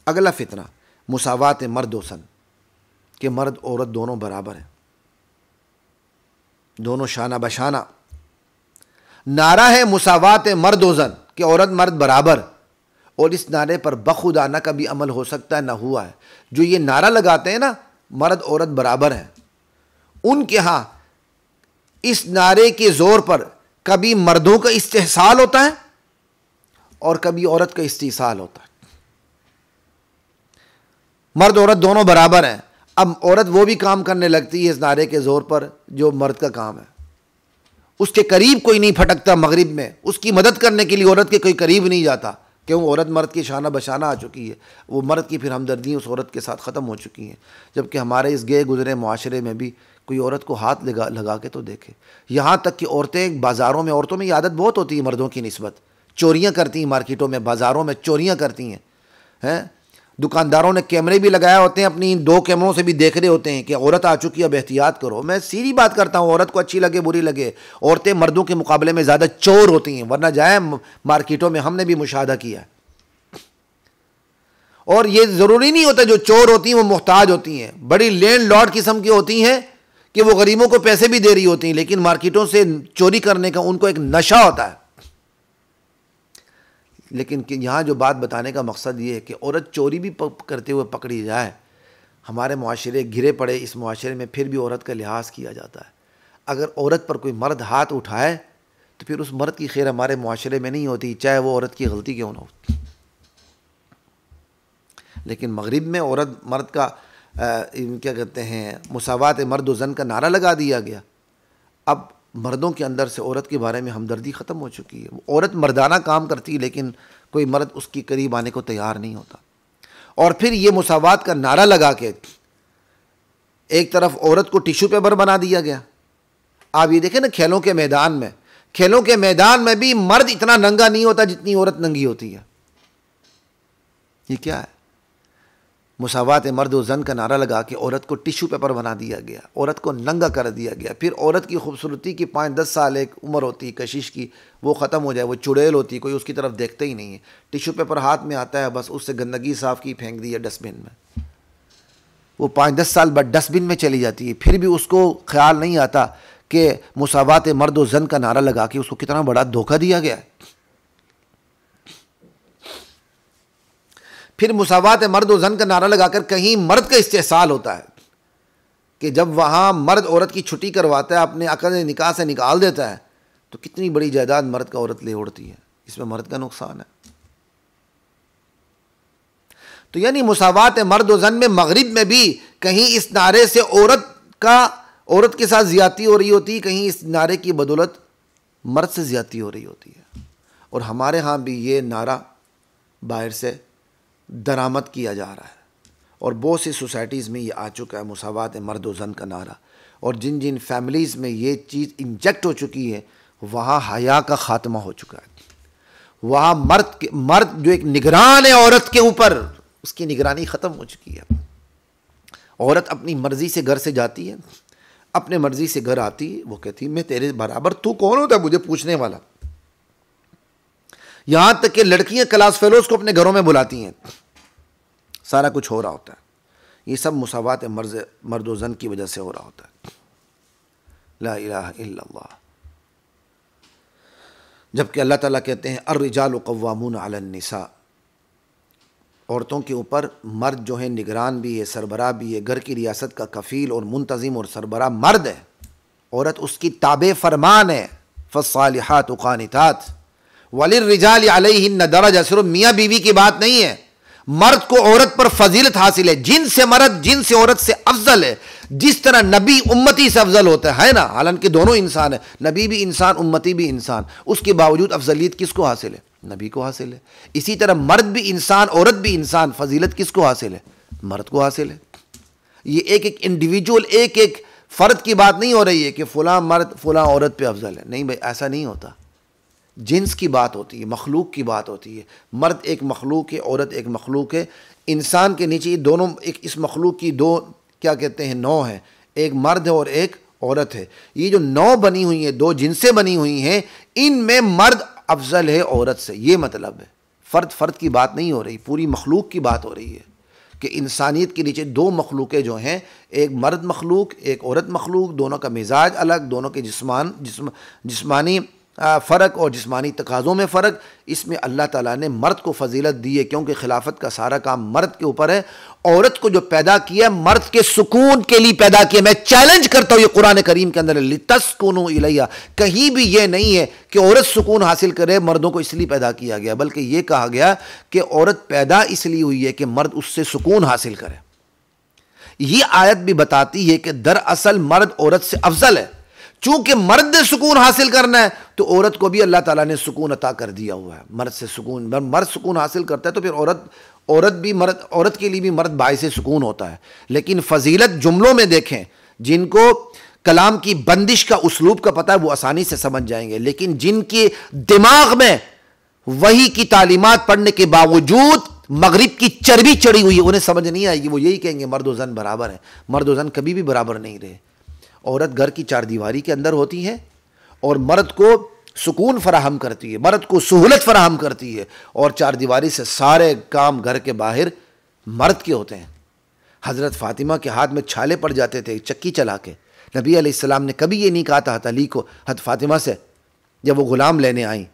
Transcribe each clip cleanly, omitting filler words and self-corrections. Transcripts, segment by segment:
اگلا فتنہ مساوات مرد و زن، کہ مرد عورت دونوں برابر ہیں، دونوں شانہ بشانہ۔ نعرہ ہے مساوات مرد و زن کہ عورت مرد برابر، اور اس نعرے پر بخدا نہ کبھی عمل ہو سکتا ہے نہ ہوا ہے۔ جو یہ نعرہ لگاتے ہیں نا مرد عورت برابر ہیں، ان کے ہاں اس نعرے کے زور پر کبھی مردوں کا استحصال ہوتا ہے اور کبھی عورت کا استحصال ہوتا ہے۔ مرد عورت دونوں برابر ہیں، اب عورت وہ بھی کام کرنے لگتی ہے اس نعرے کے زور پر جو مرد کا کام ہے۔ اس کے قریب کوئی نہیں پھٹکتا مغرب میں، اس کی مدد کرنے کے لیے عورت کے کوئی قریب نہیں جاتا، کیوں؟ عورت مرد کی شانہ بشانہ آ چکی ہے، وہ مرد کی پھر ہمدردی اس عورت کے ساتھ ختم ہو چکی ہیں۔ جبکہ ہمارے اس گئے گزرے معاشرے میں بھی کوئی عورت کو ہاتھ لگا کے تو دیکھے، یہاں تک کہ عورتیں بازاروں میں، عورتوں میں یہ عادت بہت ہوتی ہے مردوں کی نسبت، چوریاں کرتی ہیں مارکیٹوں میں، بازاروں میں چوریاں کرتی ہیں۔ دکانداروں نے کیمرے بھی لگایا ہوتے ہیں، اپنی 2 کیمروں سے بھی دیکھ رہے ہوتے ہیں کہ عورت آ چکی ہے، اب احتیاط کرو۔ میں سیدھی بات کرتا ہوں، عورت کو اچھی لگے بری لگے، عورتیں مردوں کے مقابلے میں زیادہ چور ہوتی ہیں، ورنہ جائیں مارکیٹوں میں، ہم نے بھی مشاہدہ کیا ہے۔ اور یہ ضروری نہیں ہوتا جو چور ہوتی ہیں وہ محتاج ہوتی ہیں، بڑی لینڈ لارڈ قسم کی ہوتی ہیں کہ وہ غریبوں کو پیسے بھی دے رہی ہوتی ہیں، لیکن مارکیٹوں سے چوری کرنے کا ان کو ایک نشہ ہوتا ہے۔ لیکن یہاں جو بات بتانے کا مقصد یہ ہے کہ عورت چوری بھی کرتے ہوئے پکڑی جائے، ہمارے معاشرے گرے پڑے، اس معاشرے میں پھر بھی عورت کا لحاظ کیا جاتا ہے۔ اگر عورت پر کوئی مرد ہاتھ اٹھائے تو پھر اس مرد کی خیر ہمارے معاشرے میں نہیں ہوتی، چاہے وہ عورت کی غلطی کیوں نہ ہو۔ لیکن مغرب میں عورت مرد کا کیا کہتے ہیں مساوات مرد و زن کا نعرہ لگا دیا گیا، اب مردوں کے اندر سے عورت کے بارے میں ہمدردی ختم ہو چکی ہے۔ عورت مردانہ کام کرتی ہے لیکن کوئی مرد اس کی قریب آنے کو تیار نہیں ہوتا۔ اور پھر یہ مساوات کا نعرہ لگا کے ایک طرف عورت کو ٹیشو پیپر بنا دیا گیا۔ آپ یہ دیکھیں نا کھیلوں کے میدان میں بھی مرد اتنا ننگا نہیں ہوتا جتنی عورت ننگی ہوتی ہے۔ یہ کیا ہے؟ مساوات مرد و زن کا نعرہ لگا کے عورت کو ٹیشو پیپر بنا دیا گیا، عورت کو ننگا کر دیا گیا۔ پھر عورت کی خوبصورتی کی 5-10 سال ایک عمر ہوتی ہے کشش کی، وہ ختم ہو جائے، وہ چڑیل ہوتی ہے، کوئی اس کی طرف دیکھتا ہی نہیں ہے۔ ٹیشو پیپر ہاتھ میں آتا ہے، بس اس سے گندگی صاف کی پھینک دی ہے ڈسٹ بن میں، وہ 5-10 سال بعد ڈسٹ بن میں چلی جاتی ہے، پھر بھی اس کو خیال نہیں آتا کہ مساوات مرد و زن کا نعرہ لگا کے اس کو کتنا بڑا دھوکہ دیا گیا ہے۔ پھر مساوات مرد و زن کا نعرہ لگا کر کہیں مرد کا استحصال ہوتا ہے کہ جب وہاں مرد عورت کی چھٹی کرواتا ہے، اپنے عقد نکاح سے نکال دیتا ہے، تو کتنی بڑی جائیداد مرد کا عورت لے اڑتی ہے، اس میں مرد کا نقصان ہے۔ تو یعنی مساوات مرد و زن میں مغرب میں بھی کہیں اس نعرے سے عورت کے ساتھ زیادتی ہو رہی ہوتی ہے، کہیں اس نعرے کی بدولت مرد سے زیادتی ہو رہی ہوتی ہے۔ اور ہمارے ہاں بھی یہ نعرہ باہر سے درآمد کیا جا رہا ہے، اور بہت سی سوسائٹیز میں یہ آ چکا ہے مرد مرد و زن کا نعرہ، اور جن جن فیملیز میں یہ چیز انجیکٹ ہو چکی ہے وہاں حیا کا خاتمہ ہو چکا ہے، وہاں مرد جو ایک نگران ہے عورت کے اوپر، اس کی نگرانی ختم ہو چکی ہے۔ عورت اپنی مرضی سے گھر سے جاتی ہے، اپنے مرضی سے گھر آتی ہے، وہ کہتی ہے میں تیرے برابر، تو کون ہوتا ہے مجھے پوچھنے والا؟ یہاں تک کہ لڑکیاں کلاس فیلوز کو اپنے گھروں میں بلاتی ہیں، سارا کچھ ہو رہا ہوتا ہے۔ یہ سب مساوات مرد و زن کی وجہ سے ہو رہا ہوتا ہے۔ لا الہ الا اللہ۔ جبکہ اللہ تعالیٰ کہتے ہیں الرجال قوامون علی النساء، عورتوں کے اوپر مرد جو ہے نگران بھی ہے، سربراہ بھی ہے، گھر کی ریاست کا کفیل اور منتظم اور سربراہ مرد ہے، عورت اس کی تابع فرمان ہے۔ فالصالحات قانتات وللرجال علیہن درجہ، صرف میاں بیوی کی بات نہیں ہے، مرد کو عورت پر فضیلت حاصل ہے، جن سے مرد جن سے عورت سے افضل ہے، جس طرح نبی امتی سے افضل ہوتا ہے نا، حالانکہ دونوں انسان ہیں، نبی بھی انسان امتی بھی انسان، اس کے باوجود افضلیت کس کو حاصل ہے؟ نبی کو حاصل ہے۔ اسی طرح مرد بھی انسان عورت بھی انسان، فضیلت کس کو حاصل ہے؟ مرد کو حاصل ہے۔ یہ ایک ایک انڈیویجول ایک ایک فرد کی بات نہیں ہو رہی ہے کہ فلاں مرد فلاں عورت پہ افضل ہے، نہیں بھائی، ایسا نہیں ہوتا۔ جنس کی بات ہوتی ہے، مخلوق کی بات ہوتی ہے، مرد ایک مخلوق ہے، عورت ایک مخلوق ہے، انسان کے نیچے یہ دونوں ایک اس مخلوق کی دو کیا کہتے ہیں نوع ہیں، ایک مرد ہے اور ایک عورت ہے۔ یہ جو نوع بنی ہوئی ہیں، دو جنسیں بنی ہوئی ہیں، ان میں مرد افضل ہے عورت سے، یہ مطلب ہے۔ فرد کی بات نہیں ہو رہی، پوری مخلوق کی بات ہو رہی ہے کہ انسانیت کے نیچے دو مخلوقیں جو ہیں، ایک مرد مخلوق ایک عورت مخلوق، دونوں کا مزاج الگ، دونوں کے جسمانی فرق اور جسمانی تقاضوں میں فرق. اس میں اللہ تعالیٰ نے مرد کو فضیلت دی ہے کیونکہ خلافت کا سارا کام مرد کے اوپر ہے. عورت کو جو پیدا کیا مرد کے سکون کے لیے پیدا کیا. میں چیلنج کرتا ہوں یہ قرآن کریم کے اندر لِتَسْكُنُوا إِلَيْهَا، کہیں بھی یہ نہیں ہے کہ عورت سکون حاصل کرے، مردوں کو اس لیے پیدا کیا گیا، بلکہ یہ کہا گیا کہ عورت پیدا اس لیے ہوئی ہے کہ مرد اس سے سکون حاصل کرے. یہ آیت بھی بتاتی ہے کہ دراصل مرد عورت سے افضل ہے. چونکہ مرد نے سکون حاصل کرنا ہے تو عورت کو بھی اللہ تعالیٰ نے سکون عطا کر دیا ہوا ہے. مرد سے سکون، مرد سکون حاصل کرتا ہے تو پھر عورت کے لیے بھی مرد باعث سکون ہوتا ہے. لیکن فضیلت جملوں میں دیکھیں، جن کو کلام کی بندش کا اسلوب کا پتہ ہے وہ آسانی سے سمجھ جائیں گے، لیکن جن کے دماغ میں وحی کی تعلیمات پڑھنے کے باوجود مغرب کی چربی چڑھی ہوئی ہے، انہیں سمجھ نہیں آئے گی. وہ یہی کہیں گے مرد و زن برابر ہیں. مرد و زن کبھی بھی برابر نہیں رہے. عورت گھر کی چار دیواری کے اندر ہوتی ہے اور مرد کو سکون فراہم کرتی ہے، مرد کو سہولت فراہم کرتی ہے، اور چار دیواری سے سارے کام گھر کے باہر مرد کے ہوتے ہیں. حضرت فاطمہ کے ہاتھ میں چھالے پڑ جاتے تھے چکی چلا کے. نبی علیہ السلام نے کبھی یہ نہیں کہا تھا علی کو، حضرت فاطمہ سے جب وہ غلام لینے آئیں،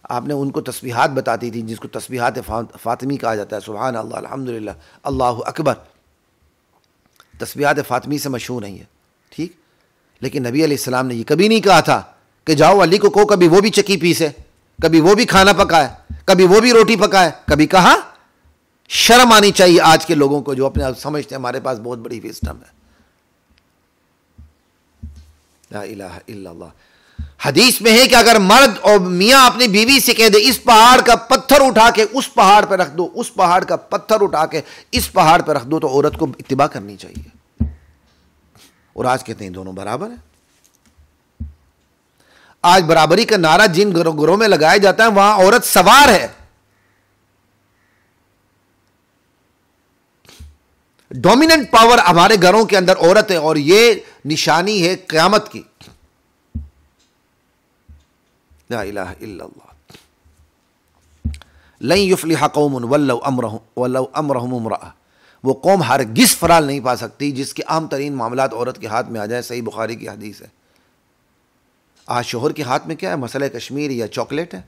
آپ نے ان کو تسبیحات بتاتی تھی جس کو تسبیحات فاطمی کہا جاتا ہے. سبحان اللہ، الحمدللہ، اللہ اکبر، تسبیحات فاطمی سے مشہور ہیں یہ، ٹھیک. لیکن نبی علیہ السلام نے یہ کبھی نہیں کہا تھا کہ جاؤ علی کو کبھی وہ بھی چکی پیسے، کبھی وہ بھی کھانا پکائے، کبھی وہ بھی روٹی پکائے. کبھی کہا؟ شرم آنی چاہیے آج کے لوگوں کو جو اپنے آپ سمجھتے ہیں ہمارے پاس بہت بڑی وزڈم ہے. لا الہ الا اللہ. حدیث میں ہے کہ اگر مرد اور میاں اپنی بیوی سے کہہ دے اس پہاڑ کا پتھر اٹھا کے اس پہاڑ پہ رکھ دو، اس پہاڑ کا پتھر اٹھا کے اس پہاڑ پہ رکھ دو، تو عورت کو اتباع کرنی چاہیے. اور آج کہتے ہیں دونوں برابر ہیں. آج برابری کا نعرہ جن گھروں میں لگایا جاتا ہے وہاں عورت سوار ہے. ڈومیننٹ پاور ہمارے گھروں کے اندر عورت ہے، اور یہ نشانی ہے قیامت کی. لا الہ الا اللہ. لن یفلح قوم ولو امرهم امرأة. وہ قوم ہرگز فلاح نہیں پا سکتی جس کے عام ترین معاملات عورت کے ہاتھ میں آ جائے. صحیح بخاری کی حدیث ہے. آج شوہر کے ہاتھ میں کیا ہے؟ مسئلہ کشمیر یا چاکلیٹ ہے.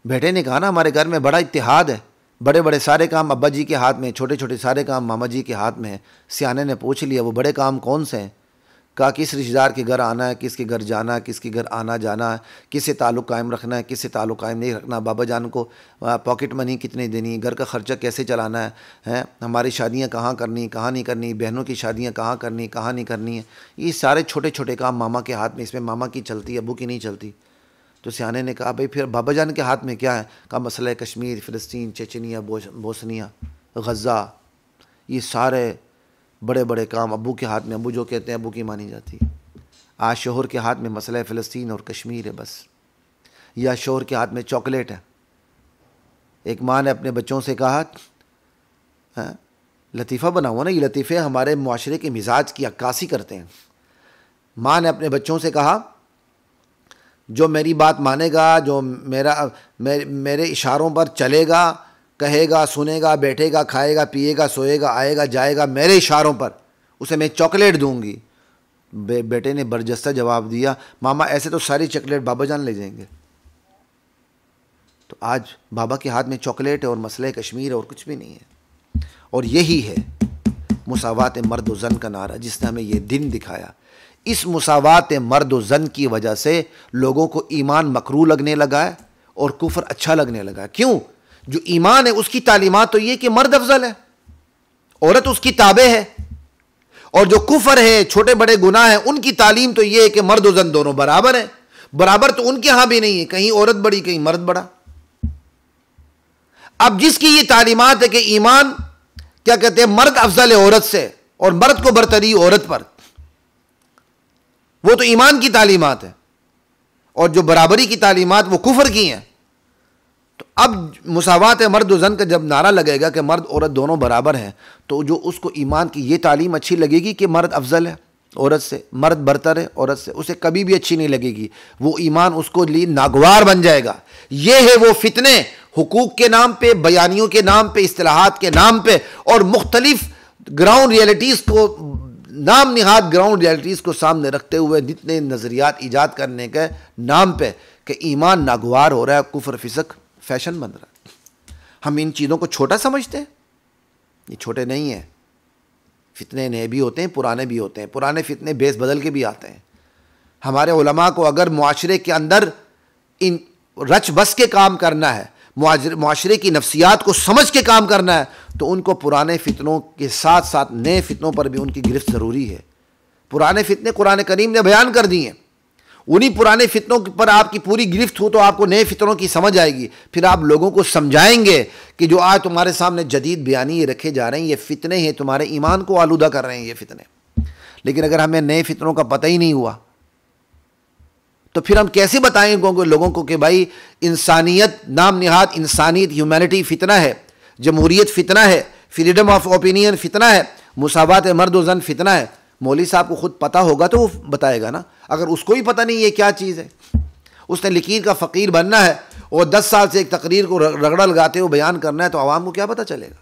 بیٹے نے کہا نا ہمارے گھر میں بڑا اتحاد ہے، بڑے بڑے سارے کام ابا جی کے ہاتھ میں، چھوٹے چھوٹے سارے کام ماما جی کے ہاتھ میں ہیں. سیانے نے پوچھ لیا وہ بڑے کام کون سے ہیں؟ کہا کس رشتہ دار کے گھر آنا ہے، کس کے گھر جانا ہے، کس کے گھر آنا جانا ہے، کس سے تعلق قائم رکھنا ہے، کس سے تعلق قائم نہیں رکھنا، بابا جان کو پاکٹ منی کتنی دینی ہے، گھر کا خرچہ کیسے چلانا ہے، ہماری شادیاں کہاں کرنی کہاں نہیں کرنی، بہنوں کی شادیاں کہاں کرنی کہاں نہیں کرنی ہے. یہ سارے چھوٹے چھوٹے کام ماما کے ہاتھ میں، اس میں ماما کی چلتی ہے، ابو کی نہیں چلتی. تو سیانے نے کہا بھائی پھر بابا جان کے ہاتھ میں کیا ہے؟ کہا مسئلہ کشمیر، فلسطین، چچنیا، بوسنیا، غزہ، یہ سارے بڑے بڑے کام ابو کے ہاتھ میں، ابو جو کہتے ہیں ابو کی مانی جاتی. آج شوہر کے ہاتھ میں مسئلہ فلسطین اور کشمیر ہے بس، یا شوہر کے ہاتھ میں چاکلیٹ ہے. ایک ماں نے اپنے بچوں سے کہا، لطیفہ بنا ہوا نا، یہ لطیفے ہمارے معاشرے کے مزاج کی عکاسی کرتے ہیں. ماں نے اپنے بچوں سے کہا جو میری بات مانے گا، جو میرے اشاروں پر چلے گا، کہے گا، سنے گا، بیٹھے گا، کھائے گا، پیے گا، سوئے گا، آئے گا، جائے گا میرے اشاروں پر، اسے میں چاکلیٹ دوں گی. بیٹے نے برجستہ جواب دیا ماما ایسے تو ساری چاکلیٹ بابا جان لے جائیں گے. تو آج بابا کے ہاتھ میں چاکلیٹ ہے اور مسئلہ کشمیر ہے اور کچھ بھی نہیں ہے. اور یہی ہے مساوات مرد و زن کا نعرہ جس نے ہمیں یہ دن دکھایا. اس مساوات مرد و زن کی وجہ سے لوگوں کو ایمان مکروہ لگنے لگا ہے اور کفر اچھا لگنے لگا ہے. کیوں؟ جو ایمان ہے اس کی تعلیمات تو یہ کہ مرد افضل ہے، عورت اس کی تابع ہے. اور جو کفر ہے، چھوٹے بڑے گناہ ہیں، ان کی تعلیم تو یہ ہے کہ مرد و زن دونوں برابر ہیں. برابر تو ان کے ہاں بھی نہیں ہے، کہیں عورت بڑی کہیں مرد بڑا. اب جس کی یہ تعلیمات ہے کہ ایمان کیا کہتے ہیں مرد افضل ہے عورت سے اور مرد کو برتری عورت پر، وہ تو ایمان کی تعلیمات ہے. اور جو برابری کی تعلیمات وہ کفر کی ہیں. تو اب مساوات مرد و زن کا جب نعرہ لگے گا کہ مرد عورت دونوں برابر ہیں، تو جو اس کو ایمان کی یہ تعلیم اچھی لگے گی کہ مرد افضل ہے عورت سے، مرد برتر ہے عورت سے، اسے کبھی بھی اچھی نہیں لگے گی. وہ ایمان اس کو لیے ناگوار بن جائے گا. یہ ہے وہ فتنے حقوق کے نام پہ، بیانیوں کے نام پہ، اصطلاحات کے نام پہ، اور مختلف گراؤنڈ ریئلٹیز کو، نام نہاد گراؤنڈ ریئلٹیز کو سامنے رکھتے ہوئے جتنے نظریات ایجاد کرنے کے نام پہ کہ ایمان ناگوار ہو رہا ہے، کفر فسق فیشن بن رہا ہے۔ ہم ان چیزوں کو چھوٹا سمجھتے ہیں، یہ چھوٹے نہیں ہیں۔ فتنے نئے بھی ہوتے ہیں، پرانے بھی ہوتے ہیں، پرانے فتنے بیس بدل کے بھی آتے ہیں۔ ہمارے علماء کو اگر معاشرے کے اندر ان رچ بس کے کام کرنا ہے، معاشرے کی نفسیات کو سمجھ کے کام کرنا ہے، تو ان کو پرانے فتنوں کے ساتھ ساتھ نئے فتنوں پر بھی ان کی گرفت ضروری ہے۔ پرانے فتنے قرآن کریم نے بیان کر دی ہیں، انہی پرانے فتنوں پر آپ کی پوری گرفت ہو تو آپ کو نئے فتنوں کی سمجھ آئے گی، پھر آپ لوگوں کو سمجھائیں گے کہ جو آج تمہارے سامنے جدید بیانی رکھے جا رہے ہیں یہ فتنے ہیں، تمہارے ایمان کو آلودہ کر رہے ہیں یہ فتنے۔ لیکن اگر ہمیں نئے فتنوں کا پتہ ہی نہیں ہوا تو پھر ہم کیسے بتائیں گے لوگوں کو کہ بھائی انسانیت، نام نہاد انسانیت، ہیومینٹی فتنہ ہے، جمہوریت فتنہ ہے، فریڈم آف اوپینین فتنہ ہے، مساوات مرد و زن فتنہ ہے۔ مولوی صاحب کو خود پتہ ہوگا تو وہ بتائے گا نا، اگر اس کو ہی پتہ نہیں یہ کیا چیز ہے، اس نے لکیر کا فقیر بننا ہے اور 10 سال سے ایک تقریر کو رگڑا لگاتے ہوئے بیان کرنا ہے تو عوام کو کیا پتہ چلے گا؟